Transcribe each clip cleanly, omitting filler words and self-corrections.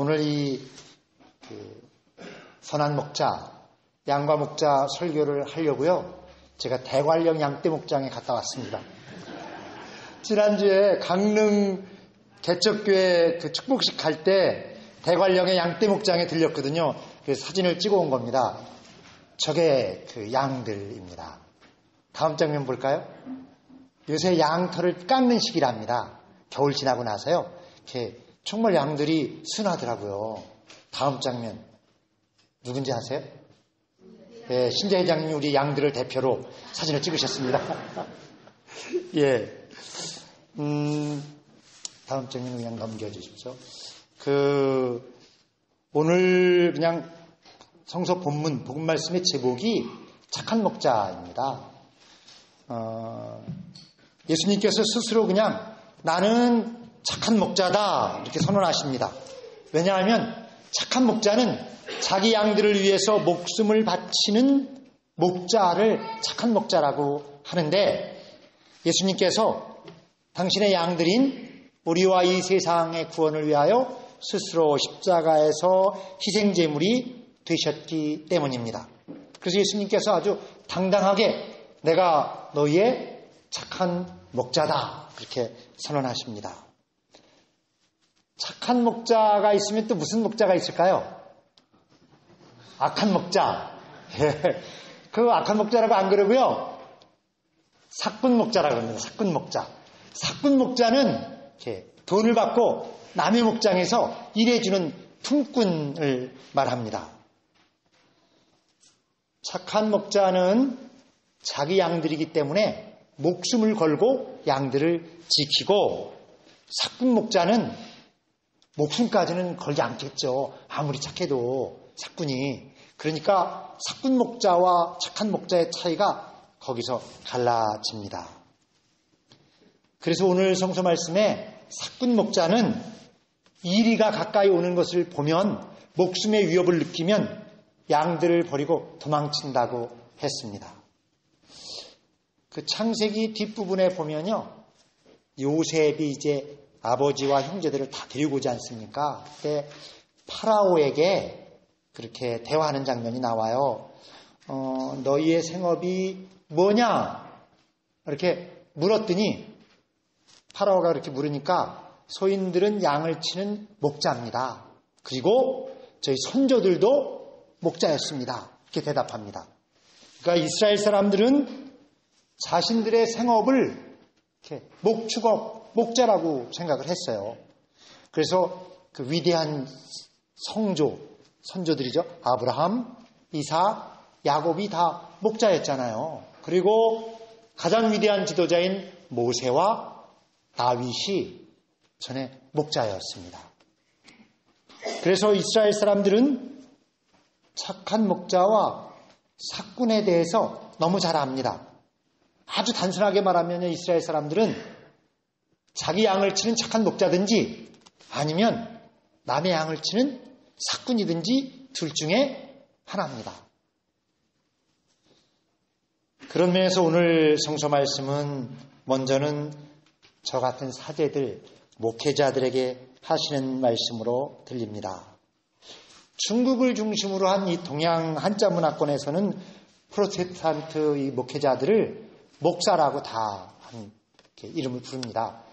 오늘 선한 목자, 양과 목자 설교를 하려고요. 제가 대관령 양떼 목장에 갔다 왔습니다. 지난주에 강릉 개척교회 축복식 갈 때 대관령의 양떼 목장에 들렸거든요. 그래서 사진을 찍어 온 겁니다. 저게 그 양들입니다. 다음 장면 볼까요? 요새 양털을 깎는 시기랍니다. 겨울 지나고 나서요. 이렇게 정말 양들이 순하더라고요. 다음 장면 누군지 아세요? 예, 신재 회장님이 우리 양들을 대표로 사진을 찍으셨습니다. 예, 다음 장면 그냥 넘겨주십시오. 오늘 그냥 성서 본문 복음 말씀의 제목이 착한 목자입니다. 예수님께서 스스로 그냥 나는 착한 목자다 이렇게 선언하십니다. 왜냐하면 착한 목자는 자기 양들을 위해서 목숨을 바치는 목자를 착한 목자라고 하는데, 예수님께서 당신의 양들인 우리와 이 세상의 구원을 위하여 스스로 십자가에서 희생제물이 되셨기 때문입니다. 그래서 예수님께서 아주 당당하게 내가 너희의 착한 목자다 그렇게 선언하십니다. 착한 목자가 있으면 또 무슨 목자가 있을까요? 악한 목자. 그 악한 목자라고 안 그러고요. 사꾼 목자라고 합니다. 사꾼 목자. 사꾼 목자는 이렇게 돈을 받고 남의 목장에서 일해주는 품꾼을 말합니다. 착한 목자는 자기 양들이기 때문에 목숨을 걸고 양들을 지키고, 사꾼 목자는 목숨까지는 걸지 않겠죠. 아무리 착해도 사꾼이. 그러니까 사꾼 목자와 착한 목자의 차이가 거기서 갈라집니다. 그래서 오늘 성서 말씀에 사꾼 목자는 이리가 가까이 오는 것을 보면, 목숨의 위협을 느끼면 양들을 버리고 도망친다고 했습니다. 그 창세기 뒷부분에 보면요, 요셉이 이제 아버지와 형제들을 다 데리고 오지 않습니까? 그때 파라오에게 그렇게 대화하는 장면이 나와요. 너희의 생업이 뭐냐? 이렇게 물었더니, 파라오가 그렇게 물으니까 소인들은 양을 치는 목자입니다. 그리고 저희 선조들도 목자였습니다. 이렇게 대답합니다. 그러니까 이스라엘 사람들은 자신들의 생업을 이렇게 목축업, 목자라고 생각을 했어요. 그래서 그 위대한 선조들이죠. 아브라함, 이삭, 야곱이 다 목자였잖아요. 그리고 가장 위대한 지도자인 모세와 다윗이 전에 목자였습니다. 그래서 이스라엘 사람들은 착한 목자와 사꾼에 대해서 너무 잘 압니다. 아주 단순하게 말하면 이스라엘 사람들은 자기 양을 치는 착한 목자든지 아니면 남의 양을 치는 사꾼이든지 둘 중에 하나입니다. 그런 면에서 오늘 성서 말씀은 먼저는 저 같은 사제들, 목회자들에게 하시는 말씀으로 들립니다. 중국을 중심으로 한 이 동양 한자 문화권에서는 프로테스탄트 이 목회자들을 목사라고 다 이름을 부릅니다.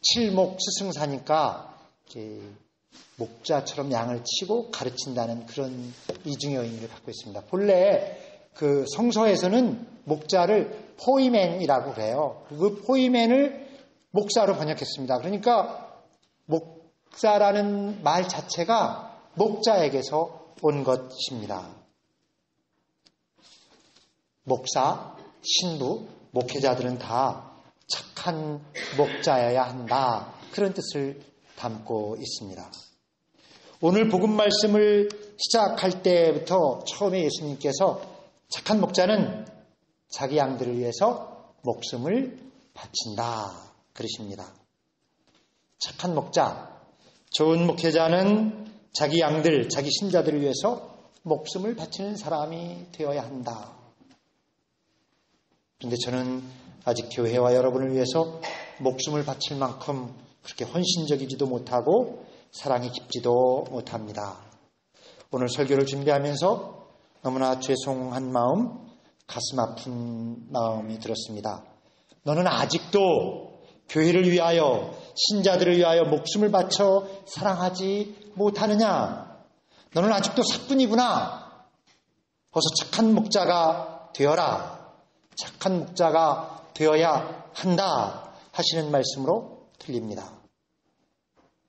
칠목 스승사니까 목자처럼 양을 치고 가르친다는 그런 이중의 의미를 갖고 있습니다. 본래 그 성서에서는 목자를 포이맨이라고 그래요. 그 포이맨을 목사로 번역했습니다. 그러니까 목사라는 말 자체가 목자에게서 온 것입니다. 목사, 신부, 목회자들은 다 착한 목자여야 한다. 그런 뜻을 담고 있습니다. 오늘 복음 말씀을 시작할 때부터 처음에 예수님께서 착한 목자는 자기 양들을 위해서 목숨을 바친다 그러십니다. 착한 목자, 좋은 목회자는 자기 양들, 자기 신자들을 위해서 목숨을 바치는 사람이 되어야 한다. 그런데 저는 아직 교회와 여러분을 위해서 목숨을 바칠 만큼 그렇게 헌신적이지도 못하고 사랑이 깊지도 못합니다. 오늘 설교를 준비하면서 너무나 죄송한 마음, 가슴 아픈 마음이 들었습니다. 너는 아직도 교회를 위하여, 신자들을 위하여 목숨을 바쳐 사랑하지 못하느냐? 너는 아직도 사뿐이구나. 어서 착한 목자가 되어라. 착한 목자가 되어야 한다 하시는 말씀으로 들립니다.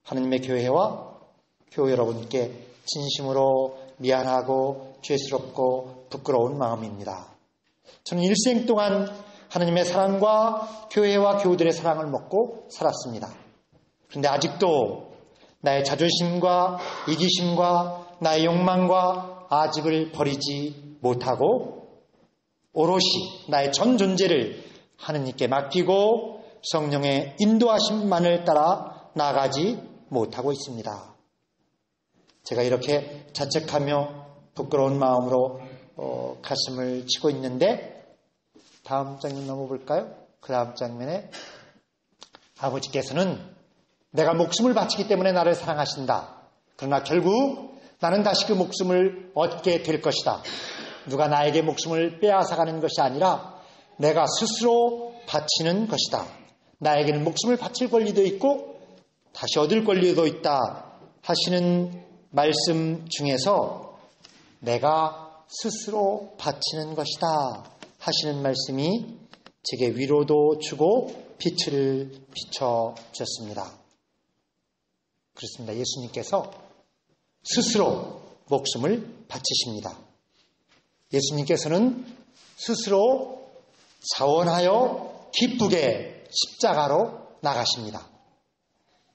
하느님의 교회와 교회 여러분께 진심으로 미안하고 죄스럽고 부끄러운 마음입니다. 저는 일생 동안 하느님의 사랑과 교회와 교우들의 사랑을 먹고 살았습니다. 그런데 아직도 나의 자존심과 이기심과 나의 욕망과 아집을 버리지 못하고 오롯이 나의 전 존재를 하느님께 맡기고 성령의 인도하심만을 따라 나아가지 못하고 있습니다. 제가 이렇게 자책하며 부끄러운 마음으로 가슴을 치고 있는데 다음 장면 넘어볼까요? 그 다음 장면에 아버지께서는 내가 목숨을 바치기 때문에 나를 사랑하신다. 그러나 결국 나는 다시 그 목숨을 얻게 될 것이다. 누가 나에게 목숨을 빼앗아가는 것이 아니라 내가 스스로 바치는 것이다. 나에게는 목숨을 바칠 권리도 있고 다시 얻을 권리도 있다 하시는 말씀 중에서 내가 스스로 바치는 것이다 하시는 말씀이 제게 위로도 주고 빛을 비춰주셨습니다. 그렇습니다. 예수님께서 스스로 목숨을 바치십니다. 예수님께서는 스스로 자원하여 기쁘게 십자가로 나가십니다.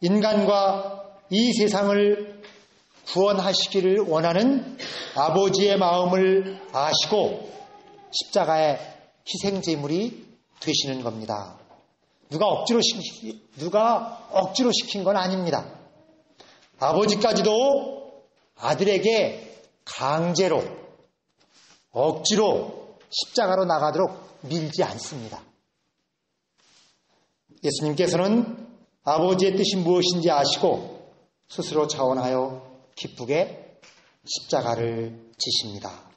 인간과 이 세상을 구원하시기를 원하는 아버지의 마음을 아시고 십자가의 희생제물이 되시는 겁니다. 누가 억지로 시킨 건 아닙니다. 아버지까지도 아들에게 강제로 억지로 십자가로 나가도록 밀지 않습니다. 예수님께서는 아버지의 뜻이 무엇인지 아시고 스스로 자원하여 기쁘게 십자가를 지십니다.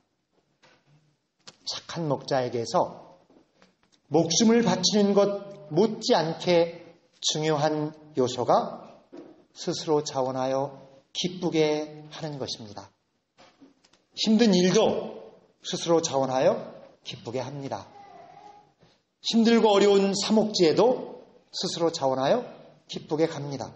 착한 목자에게서 목숨을 바치는 것 못지않게 중요한 요소가 스스로 자원하여 기쁘게 하는 것입니다. 힘든 일도 스스로 자원하여 기쁘게 합니다. 힘들고 어려운 사목지에도 스스로 자원하여 기쁘게 갑니다.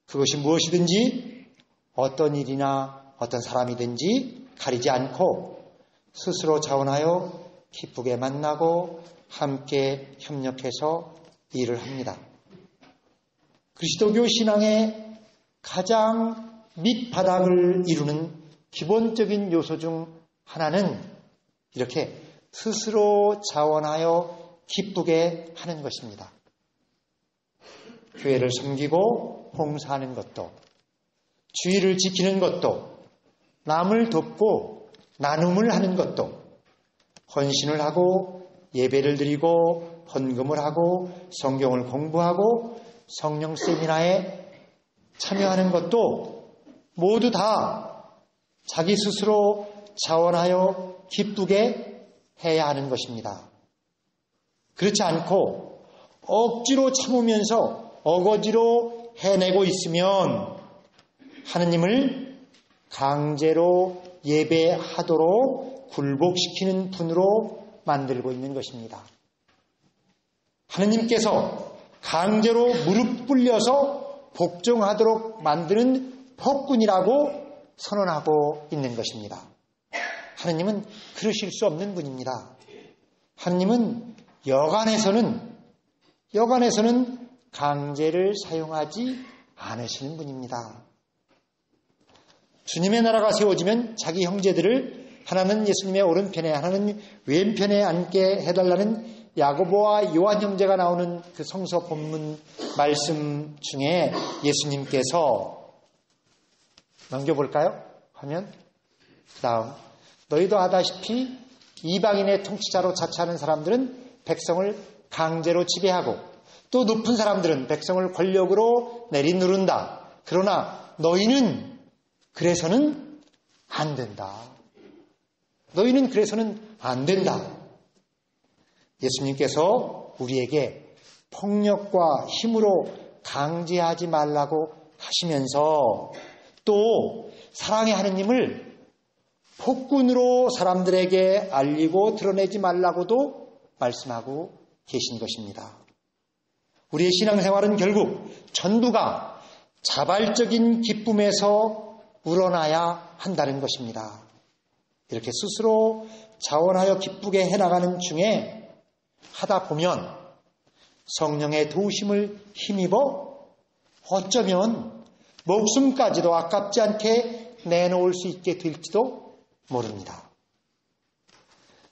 그것이 무엇이든지 어떤 일이나 어떤 사람이든지 가리지 않고 스스로 자원하여 기쁘게 만나고 함께 협력해서 일을 합니다. 그리스도교 신앙의 가장 밑바닥을 이루는 기본적인 요소 중 하나는 이렇게 스스로 자원하여 기쁘게 하는 것입니다. 교회를 섬기고 봉사하는 것도, 주의를 지키는 것도, 남을 돕고 나눔을 하는 것도, 헌신을 하고 예배를 드리고 헌금을 하고 성경을 공부하고 성령 세미나에 참여하는 것도 모두 다 자기 스스로 자원하여 기쁘게 해야 하는 것입니다. 그렇지 않고 억지로 참으면서 어거지로 해내고 있으면 하느님을 강제로 예배하도록 굴복시키는 분으로 만들고 있는 것입니다. 하느님께서 강제로 무릎 꿇려서 복종하도록 만드는 폭군이라고 선언하고 있는 것입니다. 하느님은 그러실 수 없는 분입니다. 하느님은 여간에서는 강제를 사용하지 않으시는 분입니다. 주님의 나라가 세워지면 자기 형제들을 하나는 예수님의 오른편에 하나는 왼편에 앉게 해달라는 야고보와 요한 형제가 나오는 그 성서 본문 말씀 중에 예수님께서 넘겨볼까요? 화면. 다음. 너희도 아다시피 이방인의 통치자로 자처하는 사람들은 백성을 강제로 지배하고 또 높은 사람들은 백성을 권력으로 내리누른다. 그러나 너희는 그래서는 안 된다. 너희는 그래서는 안 된다. 예수님께서 우리에게 폭력과 힘으로 강제하지 말라고 하시면서 또 사랑의 하느님을 폭군으로 사람들에게 알리고 드러내지 말라고도 말씀하고 계신 것입니다. 우리의 신앙생활은 결국 전부가 자발적인 기쁨에서 우러나야 한다는 것입니다. 이렇게 스스로 자원하여 기쁘게 해나가는 중에 하다 보면 성령의 도우심을 힘입어 어쩌면 목숨까지도 아깝지 않게 내놓을 수 있게 될지도 모릅니다.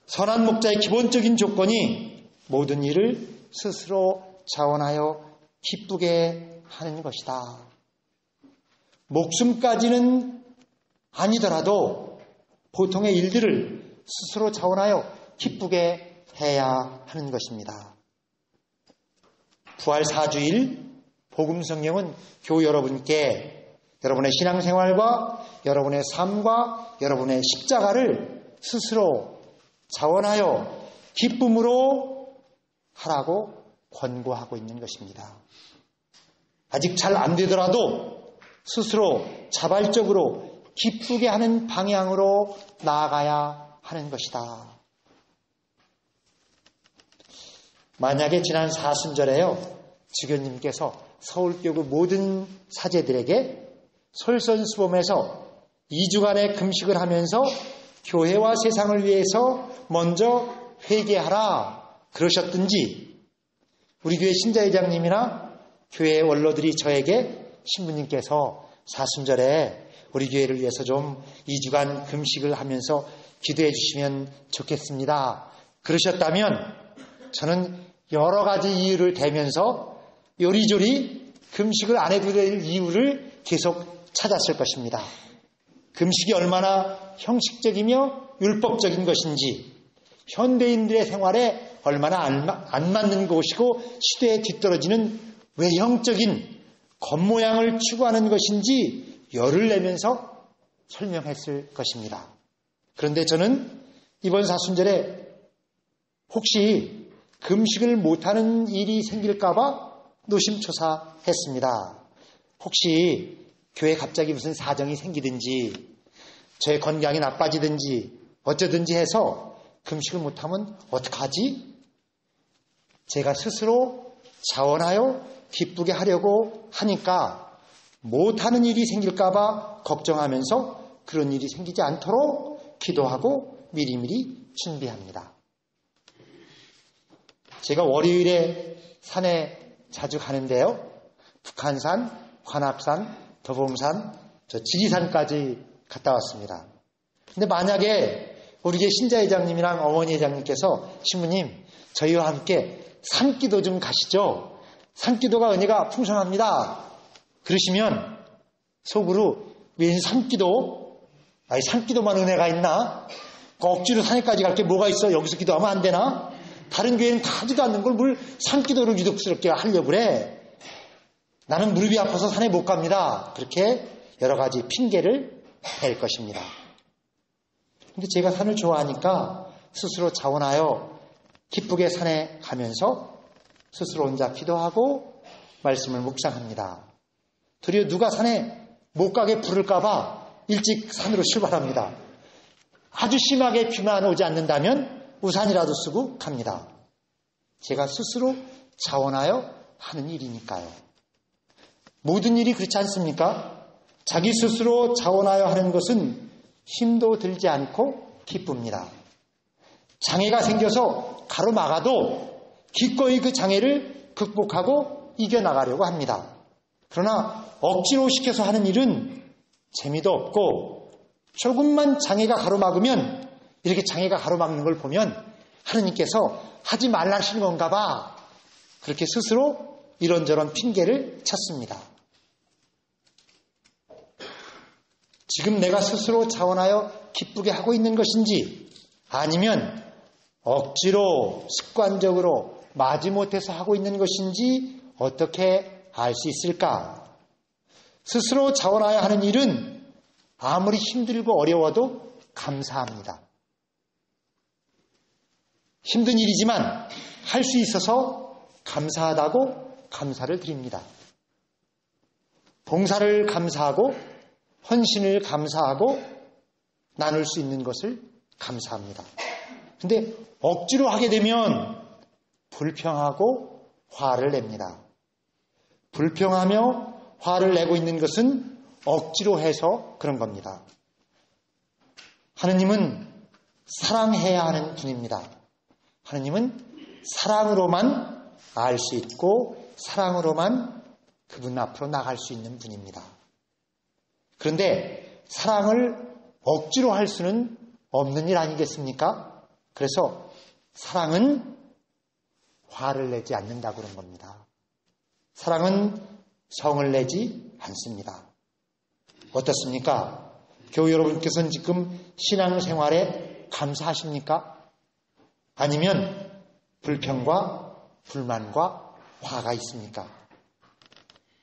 선한 목자의 기본적인 조건이 모든 일을 스스로 자원하여 기쁘게 하는 것이다. 목숨까지는 아니더라도 보통의 일들을 스스로 자원하여 기쁘게 해야 하는 것입니다. 부활 4주일 복음성경은 교우 여러분께 여러분의 신앙생활과 여러분의 삶과 여러분의 십자가를 스스로 자원하여 기쁨으로 하라고 권고하고 있는 것입니다. 아직 잘 안 되더라도 스스로 자발적으로 기쁘게 하는 방향으로 나아가야 하는 것이다. 만약에 지난 사순절에요, 주교님께서 서울교구 모든 사제들에게 솔선수범해서 2주간의 금식을 하면서 교회와 세상을 위해서 먼저 회개하라 그러셨든지, 우리 교회 신자회장님이나 교회 원로들이 저에게 신부님께서 사순절에 우리 교회를 위해서 좀 2주간 금식을 하면서 기도해 주시면 좋겠습니다 그러셨다면 저는 여러 가지 이유를 대면서 요리조리 금식을 안 해도 될 이유를 계속 찾았을 것입니다. 금식이 얼마나 형식적이며 율법적인 것인지, 현대인들의 생활에 얼마나 안 맞는 것이고 시대에 뒤떨어지는 외형적인 겉모양을 추구하는 것인지 열을 내면서 설명했을 것입니다. 그런데 저는 이번 사순절에 혹시 금식을 못하는 일이 생길까봐 노심초사했습니다. 혹시 교회에 갑자기 무슨 사정이 생기든지 저의 건강이 나빠지든지 어쩌든지 해서 금식을 못하면 어떡하지? 제가 스스로 자원하여 기쁘게 하려고 하니까 못하는 일이 생길까봐 걱정하면서 그런 일이 생기지 않도록 기도하고 미리미리 준비합니다. 제가 월요일에 산에 자주 가는데요. 북한산, 관악산, 더봉산, 지리산까지 갔다 왔습니다. 근데 만약에 우리 교회 신자회장님이랑 어머니 회장님께서 신부님, 저희와 함께 산기도 좀 가시죠. 산기도가 은혜가 풍성합니다. 그러시면 속으로 웬 산기도? 아니 산기도만 은혜가 있나? 억지로 산에까지 갈 게 뭐가 있어? 여기서 기도하면 안 되나? 다른 교회는 가지도 않는 걸 뭘 산기도를 유독스럽게 하려고 그래. 나는 무릎이 아파서 산에 못 갑니다. 그렇게 여러 가지 핑계를 댈 것입니다. 근데 제가 산을 좋아하니까 스스로 자원하여 기쁘게 산에 가면서 스스로 혼자 기도하고 말씀을 묵상합니다. 도리어 누가 산에 못 가게 부를까봐 일찍 산으로 출발합니다. 아주 심하게 비만 오지 않는다면 우산이라도 쓰고 갑니다. 제가 스스로 자원하여 하는 일이니까요. 모든 일이 그렇지 않습니까? 자기 스스로 자원하여 하는 것은 힘도 들지 않고 기쁩니다. 장애가 생겨서 가로막아도 기꺼이 그 장애를 극복하고 이겨나가려고 합니다. 그러나 억지로 시켜서 하는 일은 재미도 없고 조금만 장애가 가로막으면 이렇게 장애가 가로막는 걸 보면 하느님께서 하지 말라시는 건가 봐. 그렇게 스스로 이런저런 핑계를 찾습니다. 지금 내가 스스로 자원하여 기쁘게 하고 있는 것인지 아니면 억지로 습관적으로 마지못해서 하고 있는 것인지 어떻게 알 수 있을까? 스스로 자원하여 하는 일은 아무리 힘들고 어려워도 감사합니다. 힘든 일이지만 할 수 있어서 감사하다고 감사를 드립니다. 봉사를 감사하고 헌신을 감사하고 나눌 수 있는 것을 감사합니다. 근데 억지로 하게 되면 불평하고 화를 냅니다. 불평하며 화를 내고 있는 것은 억지로 해서 그런 겁니다. 하느님은 사랑해야 하는 분입니다. 하느님은 사랑으로만 알 수 있고 사랑으로만 그분 앞으로 나갈 수 있는 분입니다. 그런데 사랑을 억지로 할 수는 없는 일 아니겠습니까? 그래서 사랑은 화를 내지 않는다고 그런 겁니다. 사랑은 성을 내지 않습니다. 어떻습니까? 교우 여러분께서는 지금 신앙생활에 감사하십니까? 아니면 불평과 불만과 화가 있습니까?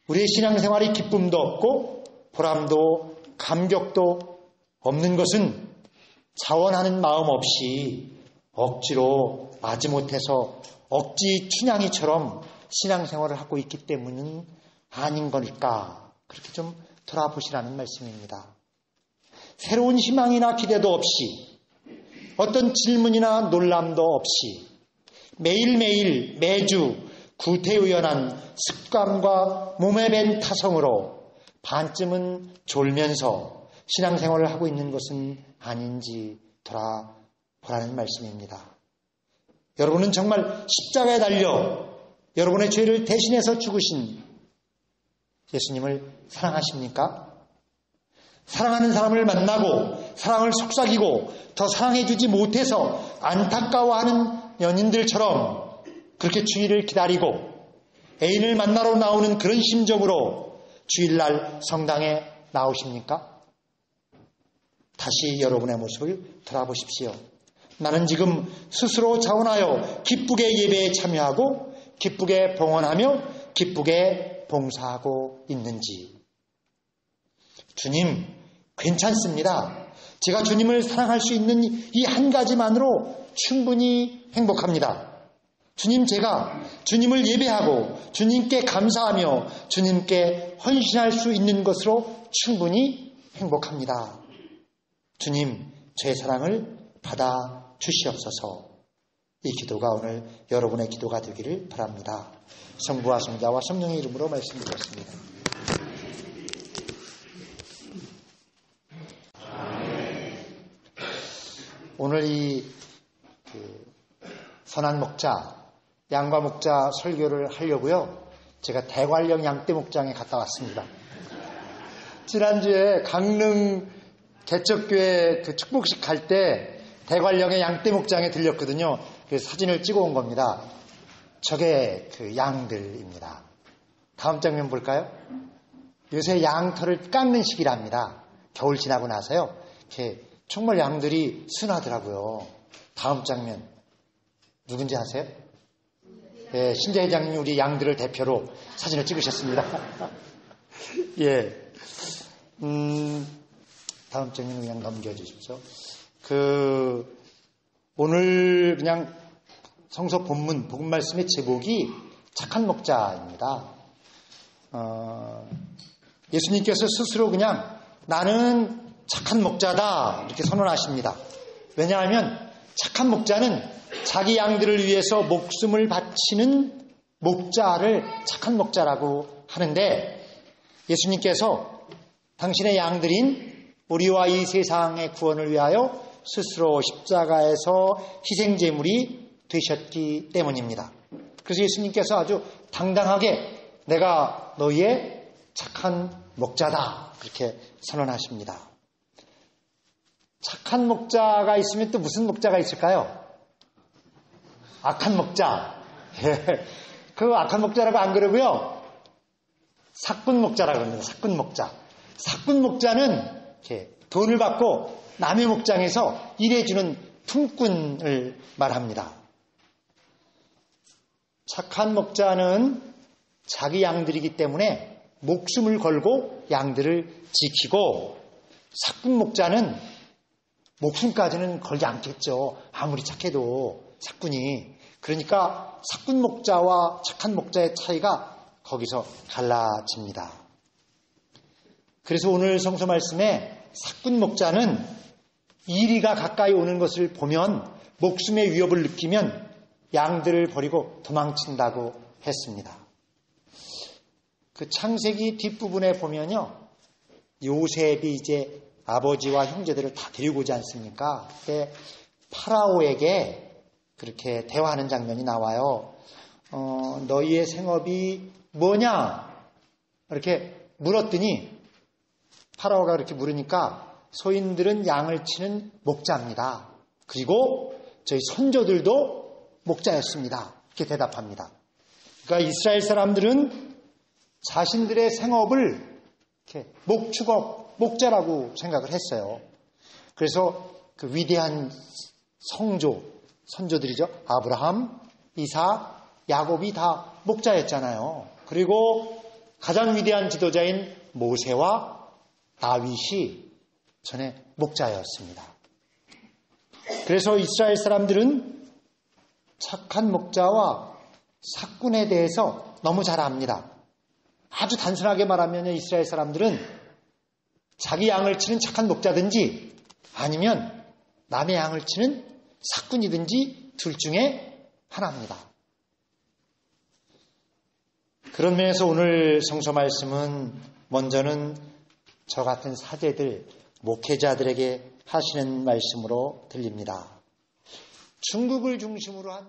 우리의 신앙생활이 기쁨도 없고 보람도 감격도 없는 것은 자원하는 마음 없이 억지로 마지못해서 억지 춘향이처럼 신앙생활을 하고 있기 때문은 아닌 거니까 그렇게 좀 돌아보시라는 말씀입니다. 새로운 희망이나 기대도 없이 어떤 질문이나 놀람도 없이 매일매일 매주 구태의연한 습관과 몸에 밴 타성으로 반쯤은 졸면서 신앙생활을 하고 있는 것은 아닌지 돌아보라는 말씀입니다. 여러분은 정말 십자가에 달려 여러분의 죄를 대신해서 죽으신 예수님을 사랑하십니까? 사랑하는 사람을 만나고 사랑을 속삭이고 더 사랑해주지 못해서 안타까워하는 연인들처럼 그렇게 주일을 기다리고 애인을 만나러 나오는 그런 심정으로 주일날 성당에 나오십니까? 다시 여러분의 모습을 돌아보십시오. 나는 지금 스스로 자원하여 기쁘게 예배에 참여하고 기쁘게 봉헌하며 기쁘게 봉사하고 있는지. 주님, 괜찮습니다. 제가 주님을 사랑할 수 있는 이 한 가지만으로 충분히 행복합니다. 주님, 제가 주님을 예배하고 주님께 감사하며 주님께 헌신할 수 있는 것으로 충분히 행복합니다. 주님, 제 사랑을 받아 주시옵소서. 이 기도가 오늘 여러분의 기도가 되기를 바랍니다. 성부와 성자와 성령의 이름으로 말씀드렸습니다. 오늘 이 선한 목자, 양과 목자 설교를 하려고요. 제가 대관령 양떼 목장에 갔다 왔습니다. 지난주에 강릉 개척교회 그 축복식 갈 때 대관령의 양떼 목장에 들렸거든요. 그래서 사진을 찍어 온 겁니다. 저게 그 양들입니다. 다음 장면 볼까요? 요새 양털을 깎는 시기랍니다. 겨울 지나고 나서요. 이렇게 정말 양들이 순하더라고요. 다음 장면 누군지 아세요? 예, 신재 회장님이 우리 양들을 대표로 사진을 찍으셨습니다. 예, 다음 장면 그냥 넘겨주십시오. 오늘 그냥 성서 본문 복음 말씀의 제목이 착한 목자입니다. 예수님께서 스스로 그냥 나는 착한 목자다 이렇게 선언하십니다. 왜냐하면 착한 목자는 자기 양들을 위해서 목숨을 바치는 목자를 착한 목자라고 하는데 예수님께서 당신의 양들인 우리와 이 세상의 구원을 위하여 스스로 십자가에서 희생제물이 되셨기 때문입니다. 그래서 예수님께서 아주 당당하게 내가 너희의 착한 목자다 그렇게 선언하십니다. 착한 목자가 있으면 또 무슨 목자가 있을까요? 악한 목자. 그 악한 목자라고 안 그러고요. 사꾼 목자라고 합니다. 사꾼 목자. 사꾼 목자는 이렇게 돈을 받고 남의 목장에서 일해주는 품꾼을 말합니다. 착한 목자는 자기 양들이기 때문에 목숨을 걸고 양들을 지키고, 사꾼 목자는 목숨까지는 걸지 않겠죠. 아무리 착해도 사꾼이. 그러니까 사꾼 목자와 착한 목자의 차이가 거기서 갈라집니다. 그래서 오늘 성서 말씀에 사꾼 목자는 이리가 가까이 오는 것을 보면, 목숨의 위협을 느끼면 양들을 버리고 도망친다고 했습니다. 그 창세기 뒷부분에 보면요, 요셉이 이제 아버지와 형제들을 다 데리고 오지 않습니까? 그때 파라오에게 그렇게 대화하는 장면이 나와요. 너희의 생업이 뭐냐? 이렇게 물었더니, 파라오가 그렇게 물으니까 소인들은 양을 치는 목자입니다. 그리고 저희 선조들도 목자였습니다. 이렇게 대답합니다. 그러니까 이스라엘 사람들은 자신들의 생업을 이렇게 목축업, 목자라고 생각을 했어요. 그래서 그 위대한 선조들이죠. 아브라함, 이삭, 야곱이 다 목자였잖아요. 그리고 가장 위대한 지도자인 모세와 다윗이 전에 목자였습니다. 그래서 이스라엘 사람들은 착한 목자와 사꾼에 대해서 너무 잘 압니다. 아주 단순하게 말하면 이스라엘 사람들은 자기 양을 치는 착한 목자든지 아니면 남의 양을 치는 사꾼이든지 둘 중에 하나입니다. 그런 면에서 오늘 성서 말씀은 먼저는 저 같은 사제들, 목회자들에게 하시는 말씀으로 들립니다. 중국을 중심으로 한